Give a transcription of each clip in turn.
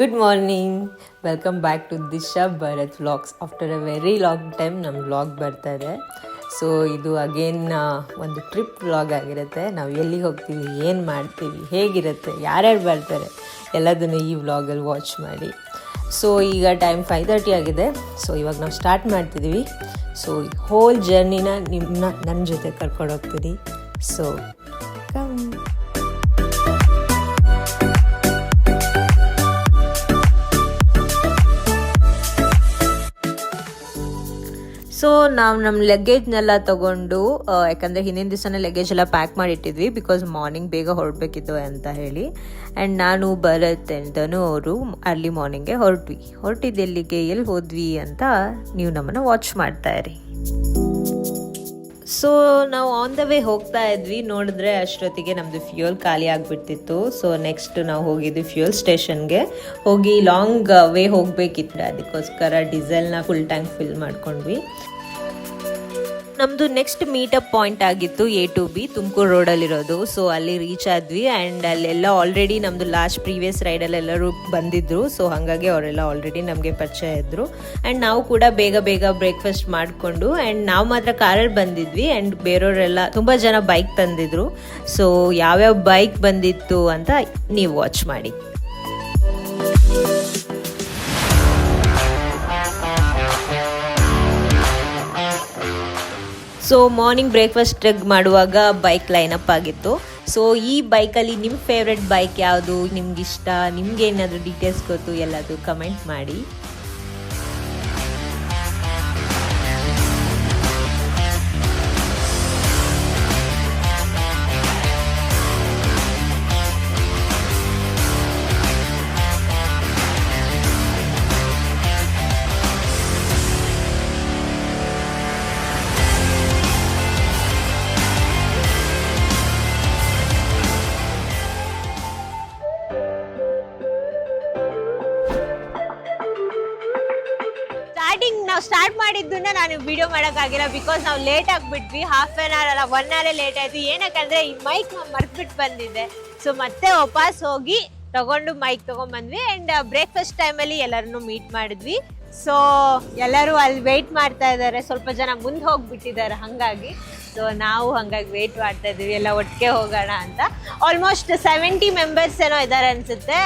Good morning, welcome back to Disha Bharat vlogs. After a very long time ನಮ್ಮ vlog ಬರ್ತಾ ಇದೆ. So ಇದು again ಒಂದು ಟ್ರಿಪ್ ವ್ಲಾಗ್ ಆಗಿರುತ್ತೆ. ನಾವು ಎಲ್ಲಿಗೆ ಹೋಗ್ತೀವಿ, ಏನು ಮಾಡ್ತೀವಿ, ಹೇಗಿರುತ್ತೆ, ಯಾರ್ಯಾರು ಬರ್ತಾರೆ ಎಲ್ಲದನ್ನು ಈ ವ್ಲಾಗಲ್ಲಿ ವಾಚ್ ಮಾಡಿ. ಸೊ ಈಗ ಟೈಮ್ 5:30 ಆಗಿದೆ. ಸೊ ಇವಾಗ ನಾವು ಸ್ಟಾರ್ಟ್ ಮಾಡ್ತಿದ್ದೀವಿ. ಸೊ ಹೋಲ್ ಜರ್ನಿನ ನನ್ನ ಜೊತೆ ಕರ್ಕೊಂಡು ಹೋಗ್ತೀನಿ. So come. ಸೊ ನಾವು ನಮ್ಮ ಲಗೇಜ್ನೆಲ್ಲ ತೊಗೊಂಡು, ಯಾಕಂದರೆ ಹಿಂದಿನ ದಿವಸನೇ ಲಗೇಜ್ ಎಲ್ಲ ಪ್ಯಾಕ್ ಮಾಡಿಟ್ಟಿದ್ವಿ, ಬಿಕಾಸ್ ಮಾರ್ನಿಂಗ್ ಬೇಗ ಹೊರಡಬೇಕಿತ್ತು ಅಂತ ಹೇಳಿ. ಆ್ಯಂಡ್ ನಾನು ಭರತ್ ಅಂತನೂ ಅವರು ಅರ್ಲಿ ಮಾರ್ನಿಂಗ್ಗೆ ಹೊರಟಿದ್ದು ಎಲ್ಲಿ ಹೋದ್ವಿ ಅಂತ ನೀವು ನಮ್ಮನ್ನು ವಾಚ್ ಮಾಡ್ತಾ ಇರಿ. ಸೊ ನಾವು ಆನ್ ದ ವೇ ಹೋಗ್ತಾ ಇದ್ವಿ. ನೋಡಿದ್ರೆ ಅಷ್ಟೊತ್ತಿಗೆ ನಮ್ಮದು ಫ್ಯೂಯಲ್ ಖಾಲಿ ಆಗಿಬಿಡ್ತಿತ್ತು. ಸೊ ನೆಕ್ಸ್ಟ್ ನಾವು ಹೋಗಿದ್ವಿ ಫ್ಯೂಯಲ್ ಸ್ಟೇಷನ್ಗೆ. ಹೋಗಿ ಲಾಂಗ್ ವೇ ಹೋಗಬೇಕಿತ್ತು, ಅದಕ್ಕೋಸ್ಕರ ಡೀಸೆಲ್ನ ಫುಲ್ ಟ್ಯಾಂಕ್ ಫಿಲ್ ಮಾಡ್ಕೊಂಡ್ವಿ. ನಮ್ಮದು ನೆಕ್ಸ್ಟ್ ಮೀಟಪ್ ಪಾಯಿಂಟ್ ಆಗಿತ್ತು A2B, ತುಮಕೂರು ರೋಡಲ್ಲಿರೋದು. ಸೊ ಅಲ್ಲಿ ರೀಚ್ ಆದ್ವಿ. ಆ್ಯಂಡ್ ಅಲ್ಲೆಲ್ಲ ಆಲ್ರೆಡಿ ನಮ್ಮದು ಲಾಸ್ಟ್ ಪ್ರೀವಿಯಸ್ ರೈಡಲ್ಲೆಲ್ಲರೂ ಬಂದಿದ್ದರು. ಸೊ ಹಾಗಾಗಿ ಅವರೆಲ್ಲ ಆಲ್ರೆಡಿ ನಮಗೆ ಪರಿಚಯ ಇದ್ದರು. ಆ್ಯಂಡ್ ನಾವು ಕೂಡ ಬೇಗ ಬ್ರೇಕ್ಫಾಸ್ಟ್ ಮಾಡಿಕೊಂಡು, ಆ್ಯಂಡ್ ನಾವು ಮಾತ್ರ ಕಾರಲ್ಲಿ ಬಂದಿದ್ವಿ. ಆ್ಯಂಡ್ ಬೇರೆಯವರೆಲ್ಲ ತುಂಬ ಜನ ಬೈಕ್ ತಂದಿದ್ರು. ಸೊ ಯಾವ್ಯಾವ ಬೈಕ್ ಬಂದಿತ್ತು ಅಂತ ನೀವು ವಾಚ್ ಮಾಡಿ. ಸೊ ಮಾರ್ನಿಂಗ್ ಬ್ರೇಕ್ಫಾಸ್ಟ್ ಮಾಡುವಾಗ ಬೈಕ್ ಲೈನಪ್ ಆಗಿತ್ತು. ಸೊ ಈ ಬೈಕಲ್ಲಿ ನಿಮ್ಮ ಫೇವ್ರೆಟ್ ಬೈಕ್ ಯಾವುದು, ನಿಮ್ಗಿಷ್ಟ, ನಿಮ್ಗೆ ಏನಾದರೂ ಡೀಟೇಲ್ಸ್ ಗೊತ್ತು ಎಲ್ಲದು ಕಮೆಂಟ್ ಮಾಡಿ. ನಾವು ಸ್ಟಾರ್ಟ್ ಮಾಡಿದ್ದನ್ನ ನಾನು ವಿಡಿಯೋ ಮಾಡೋಕ್ಕಾಗಿಲ್ಲ, ಬಿಕಾಸ್ ನಾವು ಲೇಟ್ ಆಗಿಬಿಟ್ವಿ. ಹಾಫ್ ಆನ್ ಅವರ್ ಅಲ್ಲ 1 ಅವರೇ ಲೇಟ್ ಆಯಿತು. ಏನಕ್ಕಂದರೆ ಈ ಮೈಕ್ ನಾವು ಮರ್ತ್ಬಿಟ್ಟು ಬಂದಿದ್ದೆ. ಸೊ ಮತ್ತೆ ವಾಪಸ್ ಹೋಗಿ ತಗೊಂಡು ಮೈಕ್ ತೊಗೊಂಡ್ಬಂದ್ವಿ. ಆ್ಯಂಡ್ ಬ್ರೇಕ್ಫಾಸ್ಟ್ ಟೈಮಲ್ಲಿ ಎಲ್ಲರನ್ನೂ ಮೀಟ್ ಮಾಡಿದ್ವಿ. ಸೊ ಎಲ್ಲರೂ ಅಲ್ಲಿ ವೆಯ್ಟ್ ಮಾಡ್ತಾ ಇದ್ದಾರೆ. ಸ್ವಲ್ಪ ಜನ ಮುಂದೆ ಹೋಗಿಬಿಟ್ಟಿದ್ದಾರೆ, ಹಾಗಾಗಿ ಸೊ ನಾವು ಹಾಗಾಗಿ ವೆಯ್ಟ್ ಮಾಡ್ತಾ ಇದ್ದೀವಿ, ಎಲ್ಲ ಒಟ್ಟಿಗೆ ಹೋಗೋಣ ಅಂತ. ಆಲ್ಮೋಸ್ಟ್ 70 ಮೆಂಬರ್ಸ್ ಏನೋ ಇದ್ದಾರೆ ಅನಿಸುತ್ತೆ.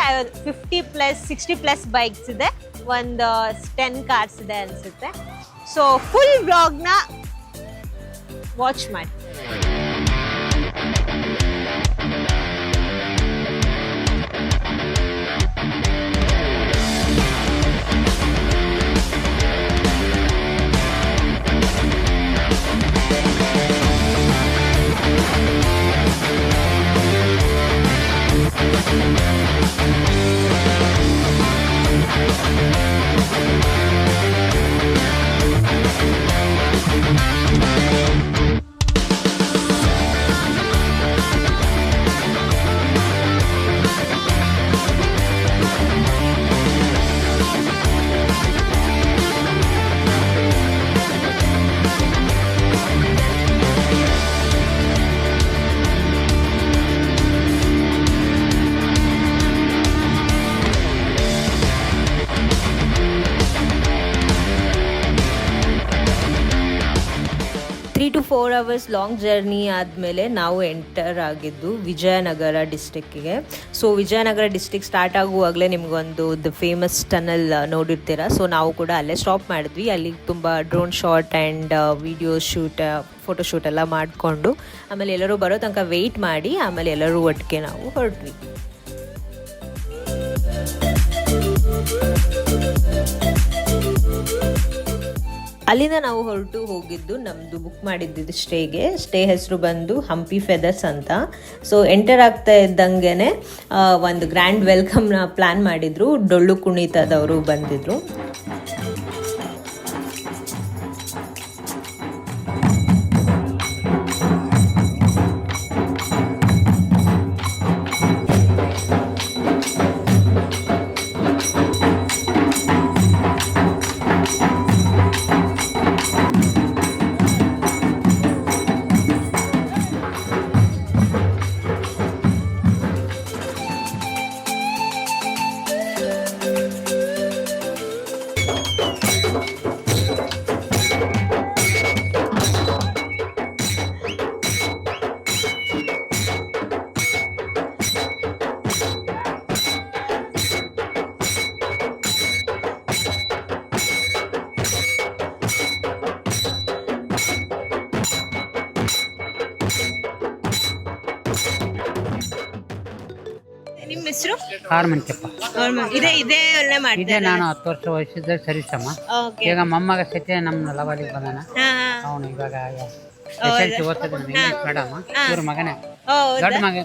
50+60+ ಬೈಕ್ಸ್ ಇದೆ, ಒಂದು 10 ಕಾರ್ಸ್ ಇದೆ ಅನಿಸುತ್ತೆ. ಸೊ ಫುಲ್ ಬ್ಲಾಗ್ನ ವಾಚ್ ಮಾಡಿ. to 4 hours ಲಾಂಗ್ ಜರ್ನಿ ಆದಮೇಲೆ ನಾವು ಎಂಟರ್ ಆಗಿದ್ದು ವಿಜಯನಗರ ಡಿಸ್ಟಿಕ್ಕಿಗೆ. ಸೊ ವಿಜಯನಗರ ಡಿಸ್ಟಿಕ್ ಸ್ಟಾರ್ಟ್ ಆಗುವಾಗಲೇ ನಿಮಗೊಂದು ಫೇಮಸ್ ಟನಲ್ ನೋಡಿರ್ತೀರ. ಸೊ ನಾವು ಕೂಡ ಅಲ್ಲೇ ಸ್ಟಾಪ್ ಮಾಡಿದ್ವಿ. ಅಲ್ಲಿ ತುಂಬ drone shot and video shoot, photoshoot ಎಲ್ಲ ಮಾಡಿಕೊಂಡು ಆಮೇಲೆ ಎಲ್ಲರೂ ಬರೋ ತನಕ ವೆಯ್ಟ್ ಮಾಡಿ ಆಮೇಲೆ ಎಲ್ಲರೂ ಒಟ್ಟಿಗೆ ನಾವು ಹೊರಟ್ವಿ. ಅಲ್ಲಿಂದ ನಾವು ಹೊರಟು ಹೋಗಿದ್ದು ನಮ್ಮದು ಬುಕ್ ಮಾಡಿದ್ದು ಸ್ಟೇ ಹೆಸರು ಬಂದು ಹಂಪಿ ಫೆದರ್ಸ್ ಅಂತ. ಸೊ ಎಂಟರ್ ಆಗ್ತಾ ಇದ್ದಂಗೆ ಒಂದು ಗ್ರ್ಯಾಂಡ್ ವೆಲ್ಕಮ್ನ ಪ್ಲ್ಯಾನ್ ಮಾಡಿದ್ರು. ಡೊಳ್ಳು ಕುಣಿತದವರು ಬಂದಿದ್ರು. ಹೆಸರು? ಕಾರ್ಮಂಚಪ್ಪ. ಇದೇ ಇದೇ ನಾನು 10 ವರ್ಷ ವಯಸ್ಸಿದ್ದ ಸರಿಸಮ್ಮ. ಈಗ ಮೊಮ್ಮಗ ಸತ್ಯ ನಮ್ಮ ಲವಲಿಗೆ ಬಂದಾನ. ಅವನು ಇವಾಗ SLC ಓದ್ತಿದ್ದಾನೆ, ಇಂಗ್ಲಿಷ್ ಮೇಡಮ್. ಇವ್ರ ಮಗನೇ ದೊಡ್ಡ ಮಗ.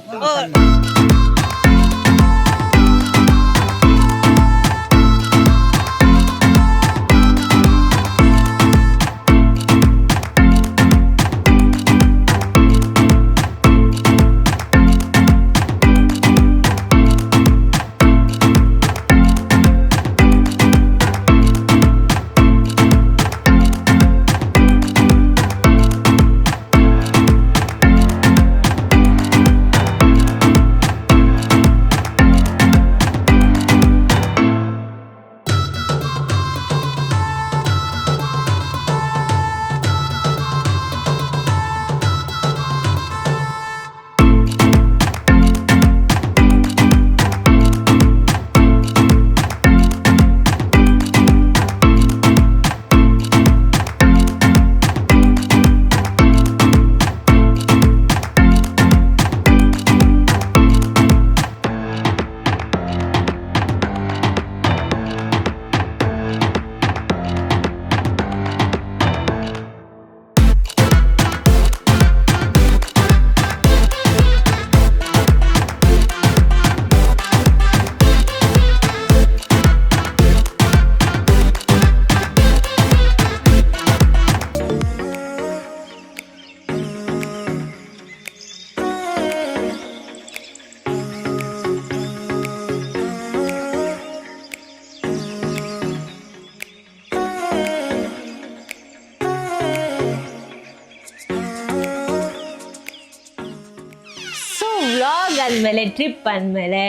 ವ್ಲಾಗ್ ಆದಮೇಲೆ ಟ್ರಿಪ್ ಅಂದಮೇಲೆ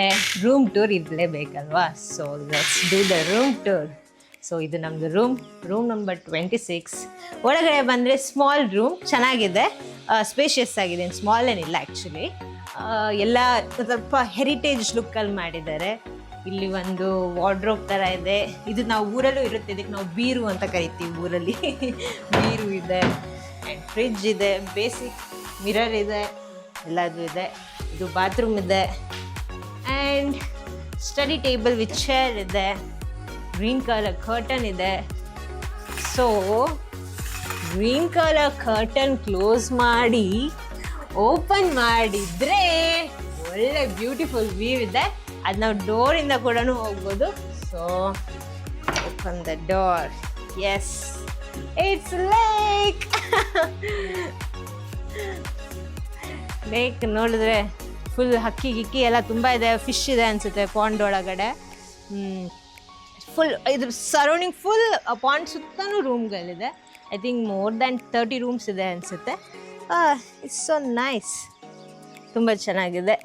ರೂಮ್ ಟೂರ್ ಇರಲೇಬೇಕಲ್ವಾ. So let's do the room tour. So ಇದು ನಮ್ಮದು ರೂಮ್ ನಂಬರ್ 26. ಒಳಗಡೆ ಬಂದರೆ ಸ್ಮಾಲ್ ರೂಮ್, ಚೆನ್ನಾಗಿದೆ, ಸ್ಪೇಷಿಯಸ್ ಆಗಿದೆ, ಸ್ಮಾಲ್ ಏನಿಲ್ಲ ಆ್ಯಕ್ಚುಲಿ. ಎಲ್ಲ ಸ್ವಲ್ಪ ಹೆರಿಟೇಜ್ ಲುಕ್ಕಲ್ಲಿ ಮಾಡಿದ್ದಾರೆ. ಇಲ್ಲಿ ಒಂದು ವಾರ್ಡ್ರೋಬ್ ಥರ ಇದೆ. ಇದು ನಾವು ಊರಲ್ಲೂ ಇರುತ್ತೆ, ಇದಕ್ಕೆ ನಾವು ಬೀರು ಅಂತ ಕರಿತೀವಿ ಊರಲ್ಲಿ. ಬೀರು ಇದೆ ಆ್ಯಂಡ್ ಫ್ರಿಡ್ಜ್ ಇದೆ, ಬೇಸಿಕ್ ಮಿರರ್ ಇದೆ, ಎಲ್ಲದು ಇದೆ. ಇದು ಬಾತ್ರೂಮ್ ಇದೆ and study table with chair ಇದೆ. ಗ್ರೀನ್ ಕಲರ್ ಕರ್ಟನ್ ಇದೆ. So green colour curtain close ಮಾಡಿ ಓಪನ್ ಮಾಡಿದರೆ ಒಳ್ಳೆ ಬ್ಯೂಟಿಫುಲ್ ವ್ಯೂ ಇದೆ. ಅದು ನಾವು ಡೋರಿಂದ ಕೂಡ ಹೋಗ್ಬೋದು. So open the door. Yes, it's lake. Lake ನೋಡಿದ್ರೆ ಫುಲ್ ಹಕ್ಕಿ ಗಿಕ್ಕಿ ಎಲ್ಲ ತುಂಬ ಇದೆ. ಫಿಶ್ ಇದೆ ಅನಿಸುತ್ತೆ ಪಾಂಡ್ ಒಳಗಡೆ. ಫುಲ್ ಇದ್ರ ಸರೌಂಡಿಂಗ್ ಫುಲ್ ಪಾಂಡ್ ಸುತ್ತಲೂ ರೂಮ್ಗಳಿದೆ. I think more than 30 rooms ಇದೆ ಅನಿಸುತ್ತೆ. ಇಟ್ಸ್ ಸೊ ನೈಸ್, ತುಂಬ ಚೆನ್ನಾಗಿದೆ.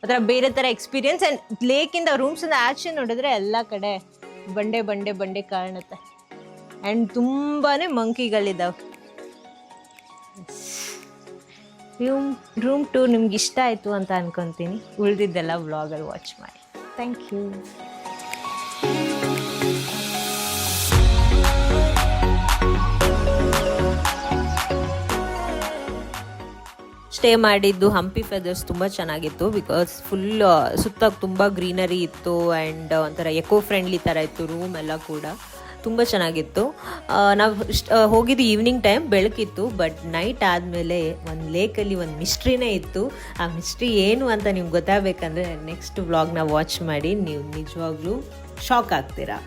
ಒಂಥರ ಬೇರೆ ಥರ ಎಕ್ಸ್ಪೀರಿಯನ್ಸ್. ಆ್ಯಂಡ್ ಲೇಕಿಂದ ರೂಮ್ಸಿಂದ ಆಚೆ ನೋಡಿದ್ರೆ ಎಲ್ಲ ಕಡೆ ಬಂಡೆ ಬಂಡೆ ಬಂಡೆ ಕಾಣುತ್ತೆ. ಆ್ಯಂಡ್ ತುಂಬಾ ಮಂಕಿಗಳಿದ್ದಾವೆ. ರೂಮ್ ಟೂರ್ ನಿಮ್ಗೆ ಇಷ್ಟ ಆಯಿತು ಅಂತ ಅನ್ಕೊತೀನಿ. ಉಳಿದಿದ್ದೆಲ್ಲ ವ್ಲಾಗಲ್ಲಿ ವಾಚ್ ಮಾಡಿ. Thank you. ಸ್ಟೇ ಮಾಡಿದ್ದು ಹಂಪಿ ಫೆದರ್ಸ್ ತುಂಬ ಚೆನ್ನಾಗಿತ್ತು. ಬಿಕಾಸ್ ಫುಲ್ ಸುತ್ತ ತುಂಬ ಗ್ರೀನರಿ ಇತ್ತು ಆ್ಯಂಡ್ ಒಂಥರ ಎಕೋ ಫ್ರೆಂಡ್ಲಿ ಥರ ಇತ್ತು ರೂಮ್ ಎಲ್ಲ ಕೂಡ. ತುಂಬ ಚೆನ್ನಾಗಿತ್ತು. ನಾವು ಹೋಗಿದ್ದು ಈವ್ನಿಂಗ್ ಟೈಮ್, ಬೆಳಕಿತ್ತು. ಬಟ್ ನೈಟ್ ಆದಮೇಲೆ ಒಂದು ಲೇಕಲ್ಲಿ ಒಂದು ಮಿಸ್ಟ್ರಿನೇ ಇತ್ತು. ಆ ಮಿಸ್ಟ್ರಿ ಏನು ಅಂತ ನಿಮ್ಗೆ ಗೊತ್ತಾಗಬೇಕಂದ್ರೆ ನೆಕ್ಸ್ಟ್ ವ್ಲಾಗ್ನ ವಾಚ್ ಮಾಡಿ. ನೀವು ನಿಜವಾಗ್ಲೂ ಶಾಕ್ ಆಗ್ತೀರಾ.